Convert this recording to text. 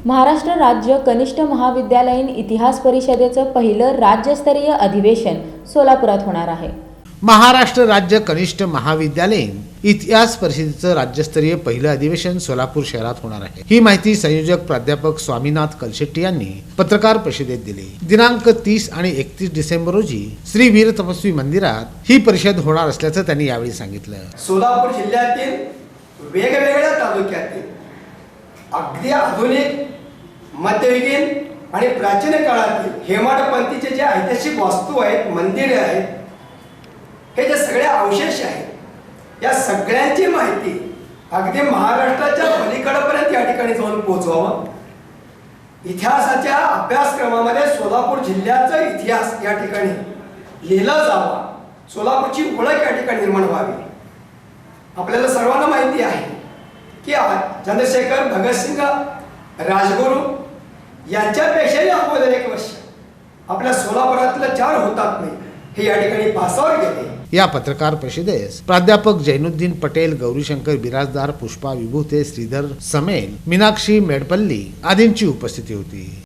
महाराष्ट्र राज्य कनिष्ठ महाविद्यालयीन इतिहास परिषदेचं पहिलं राज्यस्तरीय अधिवेशन सोलापुरात होणार आहे। महाराष्ट्र राज्य कनिष्ठ महाविद्यालयीन इतिहास परिषदेचं राज्यस्तरीय पहिलं अधिवेशन सोलापूर शहरात होणार आहे। ही माहिती संयोजक प्राध्यापक स्वामीनाथ कलशेट्टी यांनी पत्रकार परिषदेत दिली। दिनांक 30 आणि 31 डिसेंबर रोजी श्री वीर तपस्वी मंदिरात ही परिषद होणार असल्याचं त्यांनी यावेळी सांगितलं। सोलापूर जिल्ह्यातील वेगवेगळ्या तालुक्यातील अगदी आधुनिक, मध्ययुगीन आणि प्राचीन काळातील हेमाडपंथीचे जे ऐतिहासिक वास्तू आहेत, मंदिरे आहेत, हे जे सगळे अवशेष आहेत, या सगळ्यांची माहिती अगदी महाराष्ट्राच्या पलीकडपर्यंत या ठिकाणी जाऊन पोहोचवावं। इतिहासाच्या अभ्यासक्रमामध्ये सोलापूर जिल्ह्याचा इतिहास या ठिकाणी लिहिला जावा, सोलापूरची ओळख या ठिकाणी निर्माण व्हावी। आपल्याला सर्वांना माहिती आहे की चंद्रशेखर भगतसिंग राजगुरू यांच्यापेक्षाही अगोदर 1 वर्ष आपल्या सोलापुरातलं 4 हुतात्मे हे या ठिकाणी पासावर गेले। या पत्रकार परिषदेस प्राध्यापक जैनुद्दीन पटेल, गौरीशंकर बिराजदार, पुष्पा विभूते, श्रीधर समेल, मीनाक्षी मेडपल्ली आदींची उपस्थिती होती।